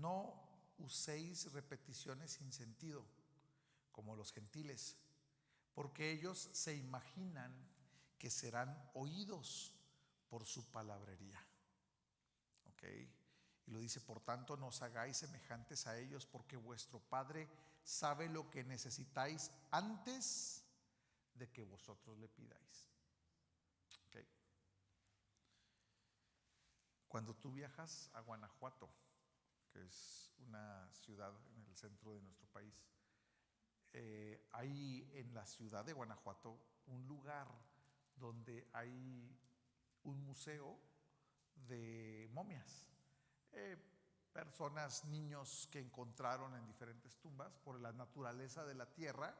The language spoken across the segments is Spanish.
No uséis repeticiones sin sentido, como los gentiles, porque ellos se imaginan que serán oídos por su palabrería. ¿Ok? Y lo dice: por tanto, no os hagáis semejantes a ellos, porque vuestro Padre sabe lo que necesitáis antes de que vosotros le pidáis. ¿Ok? Cuando tú viajas a Guanajuato, que es una ciudad en el centro de nuestro país, hay en la ciudad de Guanajuato un lugar donde hay un museo de momias. Personas, niños que encontraron en diferentes tumbas. Por la naturaleza de la tierra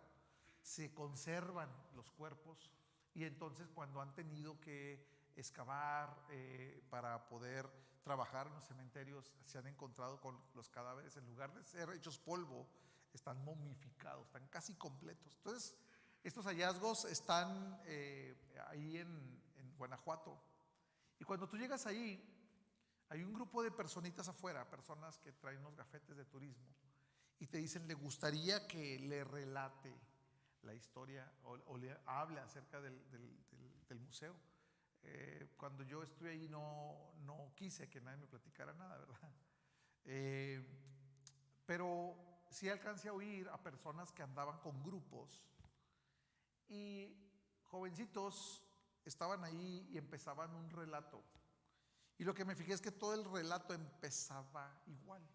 se conservan los cuerpos, y entonces cuando han tenido que excavar para poder trabajar en los cementerios, se han encontrado con los cadáveres, en lugar de ser hechos polvo, están momificados, están casi completos. Entonces estos hallazgos están ahí en Guanajuato. Y cuando tú llegas ahí, hay un grupo de personitas afuera, personas que traen unos gafetes de turismo, y te dicen: le gustaría que le relate la historia o le hable acerca del museo. Cuando yo estuve ahí no quise que nadie me platicara nada, ¿verdad? Pero sí alcancé a oír a personas que andaban con grupos, y jovencitos estaban ahí y empezaban un relato. Y lo que me fijé es que todo el relato empezaba igual.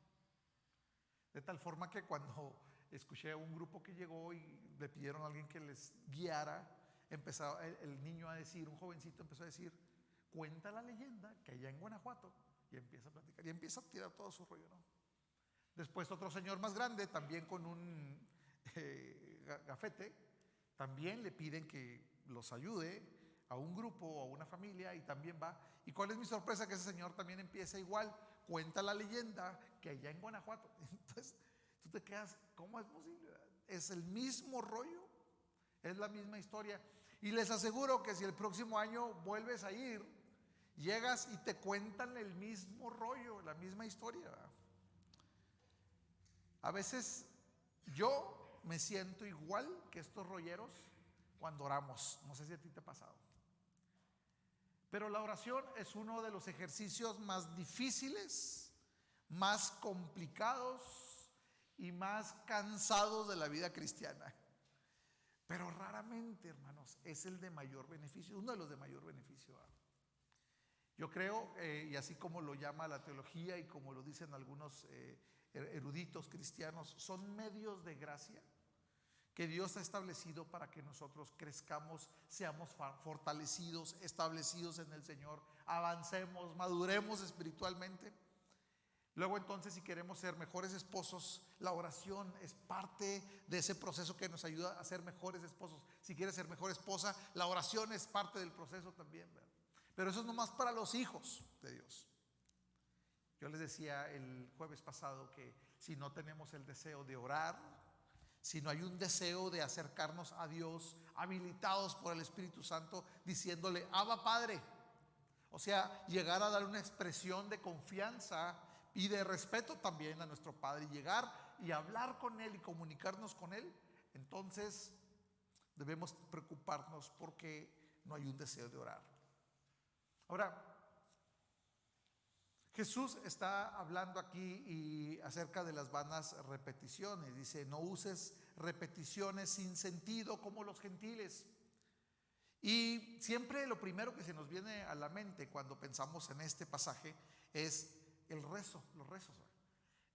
De tal forma que cuando escuché a un grupo que llegó y le pidieron a alguien que les guiara, empezaba el niño a decir, un jovencito empezó a decir: cuenta la leyenda que allá en Guanajuato, y empieza a platicar y empieza a tirar todo su rollo, ¿no? Después otro señor más grande, también con un gafete, también le piden que los ayude a un grupo o a una familia, y también va. ¿Y cuál es mi sorpresa? Que ese señor también empieza igual: cuenta la leyenda que allá en Guanajuato. Entonces tú te quedas: ¿cómo es posible? Es el mismo rollo, es la misma historia. Y les aseguro que si el próximo año vuelves a ir, llegas y te cuentan el mismo rollo, la misma historia, ¿verdad? A veces yo me siento igual que estos rolleros cuando oramos. No sé si a ti te ha pasado. Pero la oración es uno de los ejercicios más difíciles, más complicados y más cansados de la vida cristiana. Pero raramente, hermanos, es el de mayor beneficio, uno de los de mayor beneficio. Yo creo, y así como lo llama la teología y como lo dicen algunos eruditos cristianos, son medios de gracia que Dios ha establecido para que nosotros crezcamos, seamos fortalecidos, establecidos en el Señor, avancemos, maduremos espiritualmente. Luego entonces, si queremos ser mejores esposos, la oración es parte de ese proceso que nos ayuda a ser mejores esposos. Si quieres ser mejor esposa, la oración es parte del proceso también, ¿verdad? Pero eso es nomás para los hijos de Dios. Yo les decía el jueves pasado que si no tenemos el deseo de orar, si no hay un deseo de acercarnos a Dios, habilitados por el Espíritu Santo, diciéndole: Abba Padre, o sea, llegar a dar una expresión de confianza y de respeto también a nuestro Padre, y llegar y hablar con Él y comunicarnos con Él, entonces debemos preocuparnos porque no hay un deseo de orar. Ahora, Jesús está hablando aquí acerca de las vanas repeticiones. Dice: no uses repeticiones sin sentido como los gentiles. Y siempre lo primero que se nos viene a la mente cuando pensamos en este pasaje es el rezo, los rezos.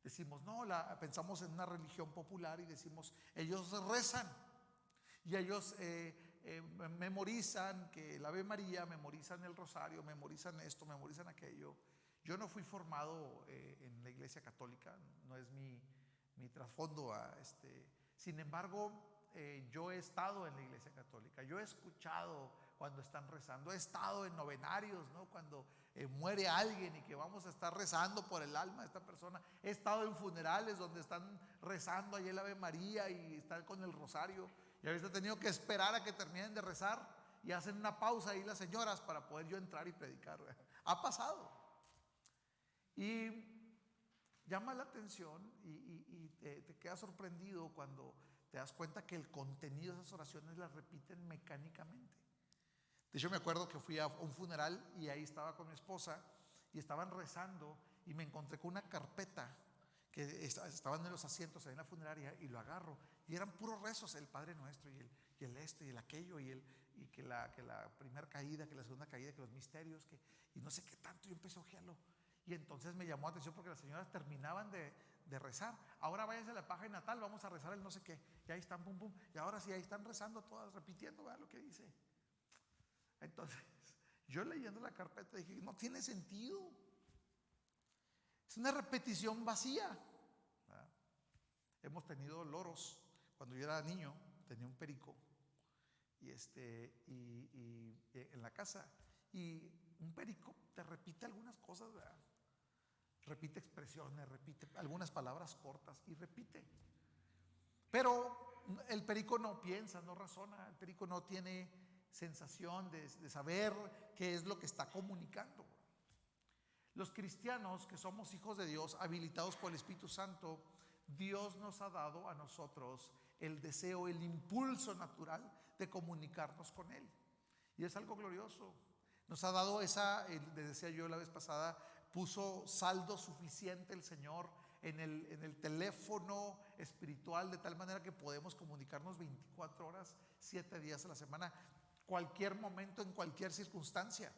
Decimos, no, pensamos en una religión popular y decimos: ellos rezan. Y ellos memorizan que el Ave María, memorizan el rosario, memorizan esto, memorizan aquello. Yo no fui formado en la iglesia católica, no es mi trasfondo. Sin embargo, yo he estado en la iglesia católica, yo he escuchado cuando están rezando, he estado en novenarios, ¿no? Cuando muere alguien y que vamos a estar rezando por el alma de esta persona. He estado en funerales donde están rezando ahí el Ave María y están con el rosario, y a veces he tenido que esperar a que terminen de rezar y hacen una pausa ahí las señoras para poder yo entrar y predicar. Ha pasado. Y llama la atención y te quedas sorprendido cuando te das cuenta que el contenido de esas oraciones las repiten mecánicamente. De hecho, me acuerdo que fui a un funeral y ahí estaba con mi esposa y estaban rezando y me encontré con una carpeta que estaban en los asientos ahí en la funeraria y lo agarro y eran puros rezos, el Padre Nuestro y el aquello y que la primera caída, que la segunda caída, que los misterios, y no sé qué tanto. Yo empecé a ojearlo y entonces me llamó la atención porque las señoras terminaban de rezar. Ahora váyanse a la página natal, vamos a rezar el no sé qué, y ahí están, pum pum, y ahora sí, ahí están rezando todas, repitiendo, ¿verdad? Lo que dice. Entonces yo leyendo la carpeta dije, no tiene sentido, es una repetición vacía, ¿verdad? Hemos tenido loros. Cuando yo era niño tenía un perico y en la casa, y un perico te repite algunas cosas, ¿verdad? Repite expresiones, repite algunas palabras cortas y repite. Pero el perico no piensa, no razona, el perico no tiene sensación de saber qué es lo que está comunicando. Los cristianos que somos hijos de Dios, habilitados por el Espíritu Santo, Dios nos ha dado a nosotros el deseo, el impulso natural de comunicarnos con Él. Y es algo glorioso. Nos ha dado les decía yo la vez pasada, puso saldo suficiente el Señor en el teléfono espiritual, de tal manera que podemos comunicarnos 24 horas, 7 días a la semana, cualquier momento, en cualquier circunstancia.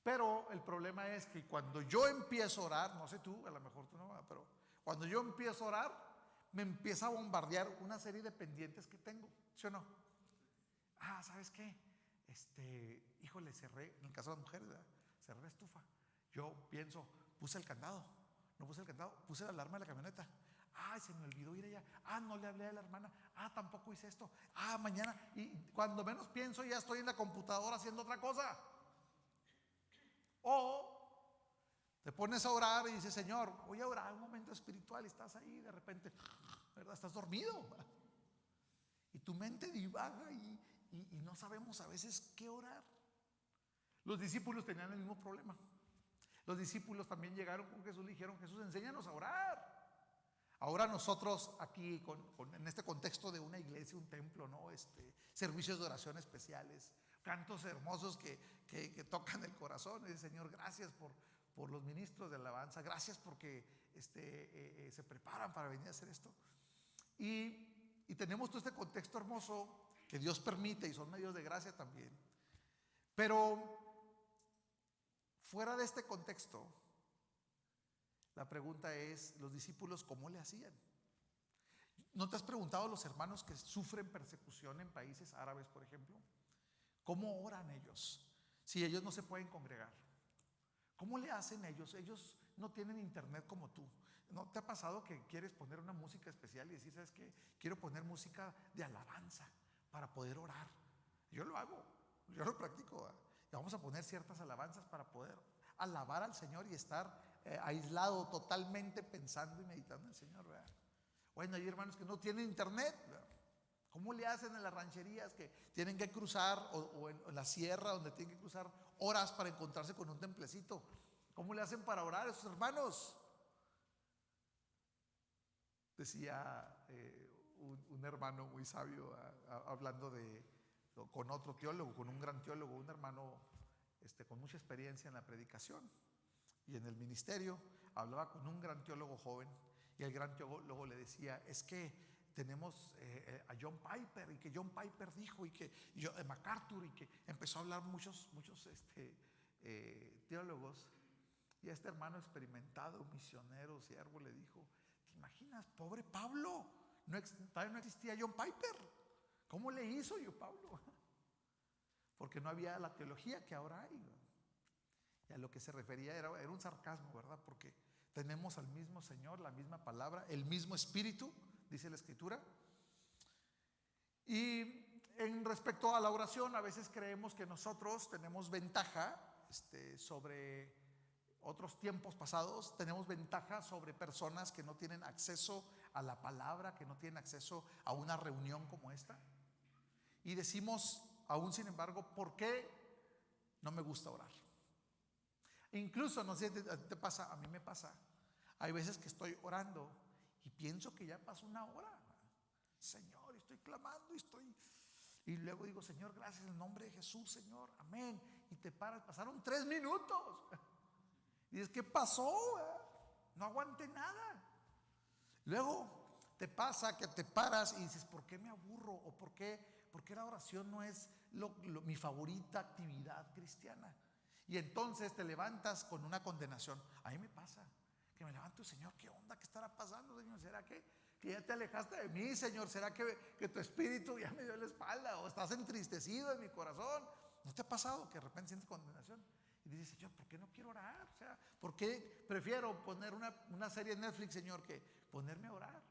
Pero el problema es que cuando yo empiezo a orar, no sé tú, a lo mejor tú no, pero cuando yo empiezo a orar, me empieza a bombardear una serie de pendientes que tengo, ¿sí o no? ¿Sabes qué? Híjole, cerré, en el caso de las mujeres, ¿verdad? Cerré la estufa. Yo pienso, puse el candado, no puse el candado, puse la alarma de la camioneta. Se me olvidó ir allá. No le hablé a la hermana. Tampoco hice esto. Mañana. Y cuando menos pienso, ya estoy en la computadora haciendo otra cosa. O te pones a orar y dices, Señor, voy a orar un momento espiritual, y estás ahí de repente, ¿verdad? Estás dormido y tu mente divaga y no sabemos a veces qué orar. Los discípulos tenían el mismo problema. Los discípulos también llegaron con Jesús y le dijeron, Jesús, enséñanos a orar. Ahora nosotros aquí en este contexto de una iglesia, un templo, ¿no? Servicios de oración especiales, cantos hermosos que tocan el corazón. Y dice, Señor, gracias por los ministros de alabanza, gracias porque se preparan para venir a hacer esto. Y tenemos todo este contexto hermoso que Dios permite y son medios de gracia también. Pero fuera de este contexto, la pregunta es, los discípulos, ¿cómo le hacían? ¿No te has preguntado a los hermanos que sufren persecución en países árabes, por ejemplo? ¿Cómo oran ellos si ellos no se pueden congregar? ¿Cómo le hacen ellos? Ellos no tienen internet como tú. ¿No te ha pasado que quieres poner una música especial y decir, ¿sabes qué? Quiero poner música de alabanza para poder orar. Yo lo hago, yo lo practico. Y vamos a poner ciertas alabanzas para poder alabar al Señor y estar aislado totalmente pensando y meditando en el Señor, ¿verdad? Bueno, hay hermanos que no tienen internet, ¿verdad? ¿Cómo le hacen en las rancherías que tienen que cruzar o en la sierra donde tienen que cruzar horas para encontrarse con un templecito? ¿Cómo le hacen para orar a esos hermanos? Decía un hermano muy sabio hablando con otro teólogo, con un gran teólogo, un hermano con mucha experiencia en la predicación y en el ministerio. Hablaba con un gran teólogo joven y el gran teólogo le decía, es que tenemos a John Piper, y que John Piper dijo, y que MacArthur, y que empezó a hablar muchos teólogos. Y este hermano experimentado, misionero, siervo, le dijo, ¿te imaginas? Pobre Pablo, todavía no existía John Piper. ¿Cómo le hizo yo, Pablo? Porque no había la teología que ahora hay, ¿verdad? Y a lo que se refería era un sarcasmo, ¿verdad? Porque tenemos al mismo Señor, la misma palabra, el mismo Espíritu, dice la Escritura. Y en respecto a la oración, a veces creemos que nosotros tenemos ventaja sobre otros tiempos pasados, tenemos ventaja sobre personas que no tienen acceso a la palabra, que no tienen acceso a una reunión como esta. Y decimos, aún sin embargo, ¿por qué no me gusta orar? Incluso, no sé, te pasa, a mí me pasa. Hay veces que estoy orando y pienso que ya pasó una hora. Señor, estoy clamando y luego digo, Señor, gracias en el nombre de Jesús, Señor, amén. Y te paras, pasaron 3 minutos. Y dices, ¿qué pasó? No aguanté nada. Luego te pasa que te paras y dices, ¿por qué me aburro? ¿O por qué la oración no es mi favorita actividad cristiana? Y entonces te levantas con una condenación. A mí me pasa que me levanto, Señor, ¿qué onda? ¿Qué estará pasando, Señor? ¿Será que ya te alejaste de mí, Señor? ¿Será que tu espíritu ya me dio la espalda? ¿O estás entristecido en mi corazón? ¿No te ha pasado que de repente sientes condenación? Y dices, Señor, ¿por qué no quiero orar? O sea, ¿por qué prefiero poner una serie en Netflix, Señor, que ponerme a orar?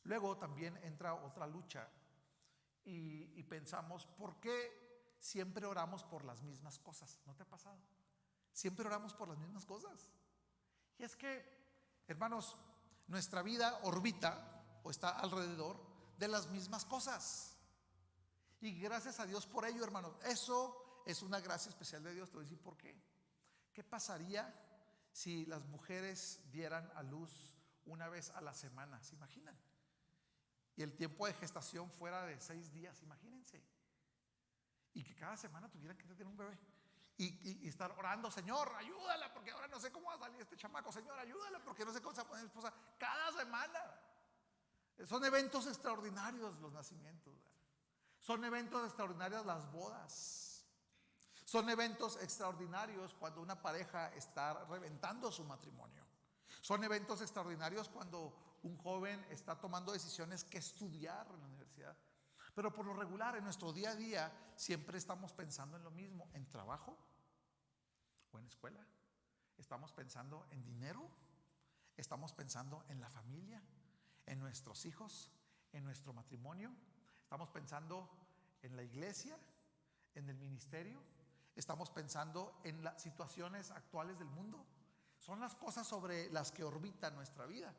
Luego también entra otra lucha y pensamos, ¿por qué siempre oramos por las mismas cosas? ¿No te ha pasado? Siempre oramos por las mismas cosas. Y es que, hermanos, nuestra vida orbita o está alrededor de las mismas cosas. Y gracias a Dios por ello, hermanos. Eso es una gracia especial de Dios. Te voy a decir por qué. ¿Qué pasaría si las mujeres dieran a luz una vez a la semana? ¿Se imaginan? Y el tiempo de gestación fuera de 6 días, imagínense. Y que cada semana tuvieran que tener un bebé. Y estar orando, Señor, ayúdala, porque ahora no sé cómo va a salir este chamaco. Señor, ayúdala, porque no sé cómo se va a poner mi esposa. Cada semana. Son eventos extraordinarios los nacimientos. Son eventos extraordinarios las bodas. Son eventos extraordinarios cuando una pareja está reventando su matrimonio. Son eventos extraordinarios cuando un joven está tomando decisiones que estudiar en la universidad. Pero por lo regular en nuestro día a día siempre estamos pensando en lo mismo, en trabajo o en escuela. Estamos pensando en dinero, estamos pensando en la familia, en nuestros hijos, en nuestro matrimonio. Estamos pensando en la iglesia, en el ministerio. Estamos pensando en las situaciones actuales del mundo. Son las cosas sobre las que orbita nuestra vida.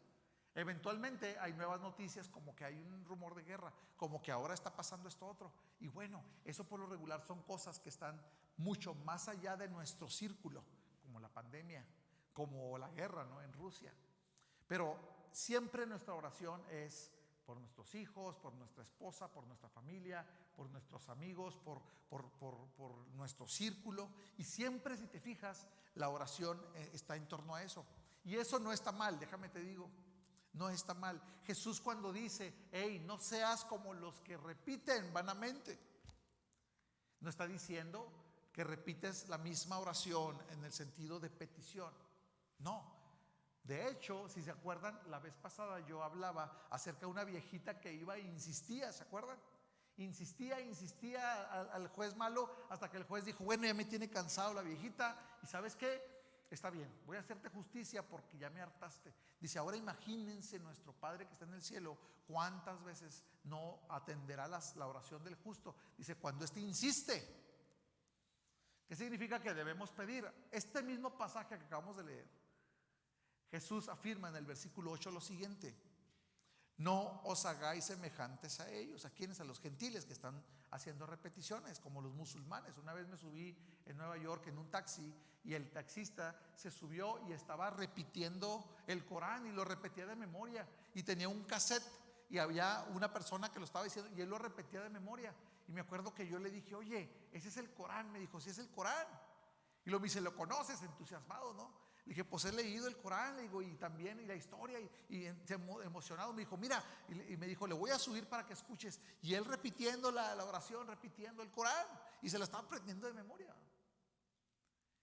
Eventualmente hay nuevas noticias, como que hay un rumor de guerra, como que ahora está pasando esto otro. Y bueno, eso por lo regular son cosas que están mucho más allá de nuestro círculo, como la pandemia, como la guerra, ¿no?, en Rusia. Pero siempre nuestra oración es por nuestros hijos, por nuestra esposa, por nuestra familia, por nuestros amigos, por nuestro círculo. Y siempre, si te fijas, la oración está en torno a eso. Y eso no está mal, déjame te digo. No está mal. Jesús cuando dice, hey, no seas como los que repiten vanamente, no está diciendo que repites la misma oración en el sentido de petición. No. De hecho, si se acuerdan, la vez pasada yo hablaba acerca de una viejita que iba e insistía, ¿se acuerdan? Insistía al juez malo, hasta que el juez dijo, bueno, ya me tiene cansado la viejita, y ¿sabes qué? Está bien, voy a hacerte justicia porque ya me hartaste. Dice, ahora imagínense nuestro Padre que está en el cielo, cuántas veces no atenderá la oración del justo. Dice, cuando éste insiste. ¿Qué significa que debemos pedir? Este mismo pasaje que acabamos de leer, Jesús afirma en el versículo 8 lo siguiente: no os hagáis semejantes a ellos. ¿A quiénes? A los gentiles que están haciendo repeticiones, como los musulmanes. Una vez me subí en Nueva York en un taxi y el taxista se subió y estaba repitiendo el Corán y lo repetía de memoria. Y tenía un cassette y había una persona que lo estaba diciendo y él lo repetía de memoria. Y me acuerdo que yo le dije, oye, ese es el Corán. Me dijo, sí, es el Corán. Y lo me dice, ¿lo conoces? Entusiasmado, ¿no? Le dije, pues he leído el Corán, le digo, y también y la historia, y emocionado me dijo, mira, y me dijo, le voy a subir para que escuches. Y él repitiendo la oración, repitiendo el Corán, y se lo estaba aprendiendo de memoria,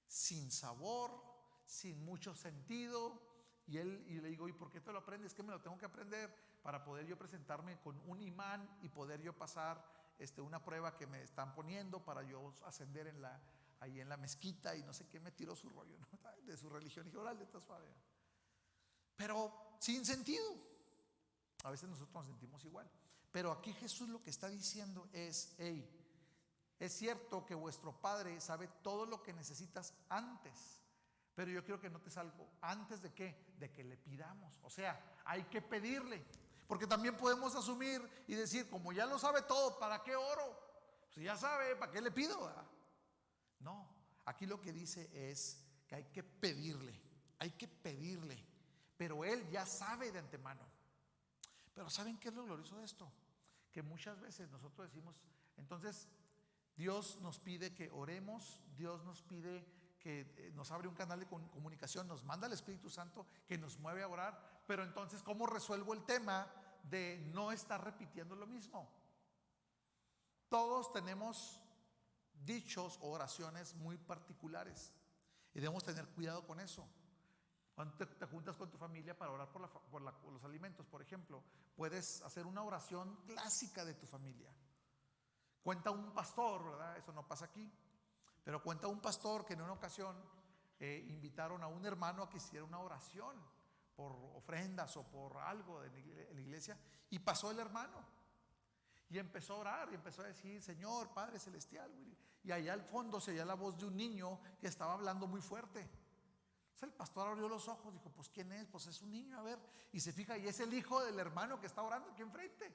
sin sabor, sin mucho sentido. Y le digo, ¿y por qué te lo aprendes? Es que me lo tengo que aprender para poder yo presentarme con un imán y poder yo pasar una prueba que me están poniendo para yo ascender ahí en la mezquita, y no sé qué, me tiró su rollo, ¿no?, de su religión. Y dije, órale, está suave. Pero sin sentido. A veces nosotros nos sentimos igual. Pero aquí Jesús lo que está diciendo es, hey, es cierto que vuestro Padre sabe todo lo que necesitas antes, pero yo quiero que notes algo. ¿Antes de qué? De que le pidamos. O sea, hay que pedirle. Porque también podemos asumir y decir, como ya lo sabe todo, ¿para qué oro? Si ya sabe, ¿para qué le pido? No, aquí lo que dice es que hay que pedirle. hay que pedirle, pero Él ya sabe de antemano. Pero ¿saben qué es lo glorioso de esto? Que muchas veces nosotros decimos, entonces Dios nos pide que oremos, Dios nos pide que nos abre un canal de comunicación, nos manda el Espíritu Santo que nos mueve a orar, pero entonces ¿cómo resuelvo el tema de no estar repitiendo lo mismo? Todos tenemos dichos o oraciones muy particulares y debemos tener cuidado con eso. Cuando te juntas con tu familia para orar por los alimentos, por ejemplo, puedes hacer una oración clásica de tu familia. Cuenta un pastor, ¿verdad? Eso no pasa aquí, pero cuenta un pastor que en una ocasión invitaron a un hermano a que hiciera una oración por ofrendas o por algo en la iglesia, y pasó el hermano y empezó a orar y empezó a decir: Señor, Padre Celestial, y allá al fondo se oía la voz de un niño que estaba hablando muy fuerte. Entonces el pastor abrió los ojos, dijo: pues ¿quién es? Pues es un niño, a ver. Y se fija, y es el hijo del hermano que está orando aquí enfrente.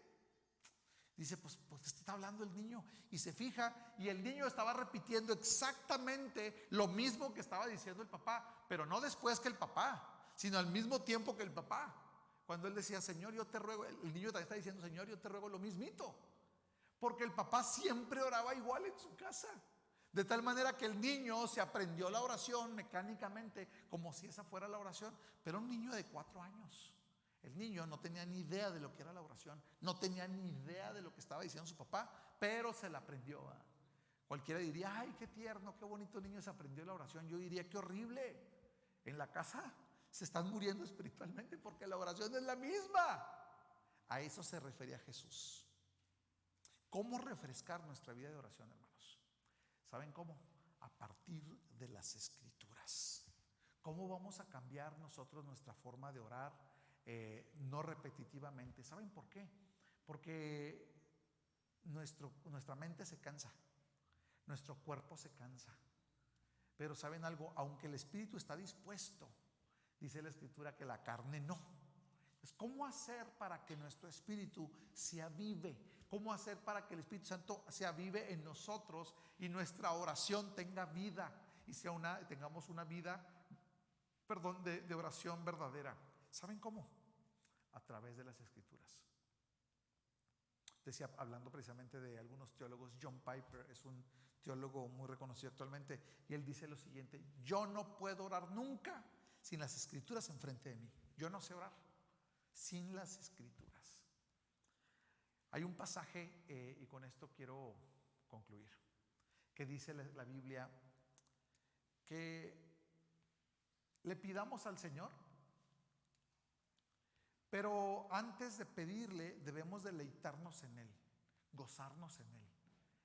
Dice: pues está hablando el niño. Y se fija, y el niño estaba repitiendo exactamente lo mismo que estaba diciendo el papá, pero no después que el papá, sino al mismo tiempo que el papá. Cuando él decía: Señor, yo te ruego, el niño también está diciendo: Señor, yo te ruego lo mismito. Porque el papá siempre oraba igual en su casa. De tal manera que el niño se aprendió la oración mecánicamente, como si esa fuera la oración. Pero un niño de 4 años, el niño no tenía ni idea de lo que era la oración, no tenía ni idea de lo que estaba diciendo su papá, pero se la aprendió. Cualquiera diría: ay, qué tierno, qué bonito niño se aprendió la oración. Yo diría: qué horrible. En la casa se están muriendo espiritualmente porque la oración es la misma. A eso se refería Jesús. ¿Cómo refrescar nuestra vida de oración, hermanos? ¿Saben cómo? A partir de las Escrituras. ¿Cómo vamos a cambiar nosotros nuestra forma de orar no repetitivamente? ¿Saben por qué? Porque nuestra mente se cansa, nuestro cuerpo se cansa. Pero ¿saben algo? Aunque el espíritu está dispuesto, dice la Escritura que la carne no. Entonces, ¿cómo hacer para que nuestro espíritu se avive? ¿Cómo hacer para que el Espíritu Santo se avive en nosotros y nuestra oración tenga vida y tengamos una vida, de oración verdadera? ¿Saben cómo? A través de las Escrituras. Decía, hablando precisamente de algunos teólogos, John Piper es un teólogo muy reconocido actualmente, y él dice lo siguiente: yo no puedo orar nunca sin las Escrituras enfrente de mí. Yo no sé orar sin las Escrituras. Hay un pasaje, y con esto quiero concluir, que dice la Biblia que le pidamos al Señor, pero antes de pedirle debemos deleitarnos en Él, gozarnos en Él,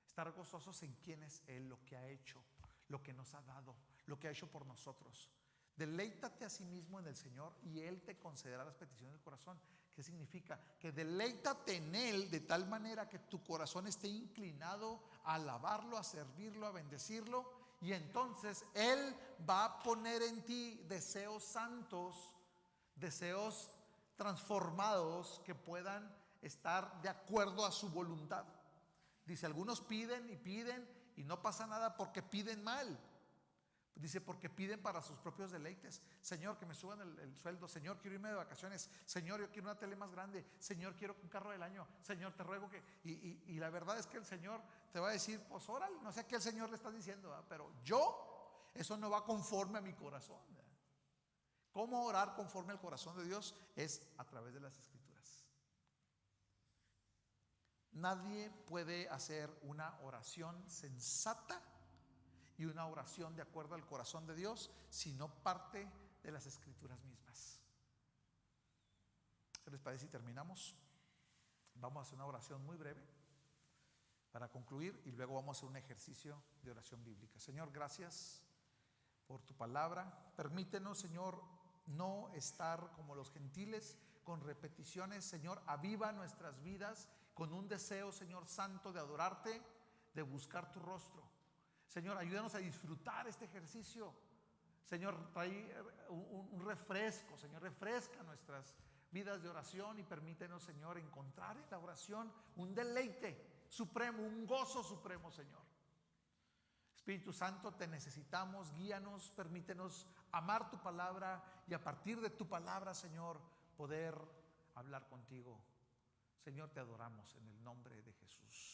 estar gozosos en quién es Él, lo que ha hecho, lo que nos ha dado, lo que ha hecho por nosotros. Deleítate a sí mismo en el Señor y Él te concederá las peticiones del corazón. ¿Qué significa? Que deleítate en Él de tal manera que tu corazón esté inclinado a alabarlo, a servirlo, a bendecirlo, y entonces Él va a poner en ti deseos santos, deseos transformados que puedan estar de acuerdo a su voluntad. Dice, algunos piden y no pasa nada porque piden mal. Dice, porque piden para sus propios deleites. Señor, que me suban el sueldo. Señor, quiero irme de vacaciones. Señor, yo quiero una tele más grande. Señor, quiero un carro del año. Señor, te ruego que... Y la verdad es que el Señor te va a decir, pues órale, no sé qué el Señor le está diciendo, ¿verdad? Pero eso no va conforme a mi corazón, ¿verdad? ¿Cómo orar conforme al corazón de Dios? Es a través de las Escrituras. Nadie puede hacer una oración sensata y una oración de acuerdo al corazón de Dios si no parte de las Escrituras mismas. ¿Qué les parece si terminamos? Vamos a hacer una oración muy breve para concluir y luego vamos a hacer un ejercicio de oración bíblica. Señor, gracias por tu palabra. Permítenos, Señor, no estar como los gentiles con repeticiones. Señor, aviva nuestras vidas con un deseo, Señor santo, de adorarte, de buscar tu rostro. Señor, ayúdanos a disfrutar este ejercicio. Señor, trae un refresco. Señor, refresca nuestras vidas de oración y permítenos, Señor, encontrar en la oración un deleite supremo, un gozo supremo, Señor. Espíritu Santo, te necesitamos, guíanos, permítenos amar tu palabra y a partir de tu palabra, Señor, poder hablar contigo. Señor, te adoramos en el nombre de Jesús.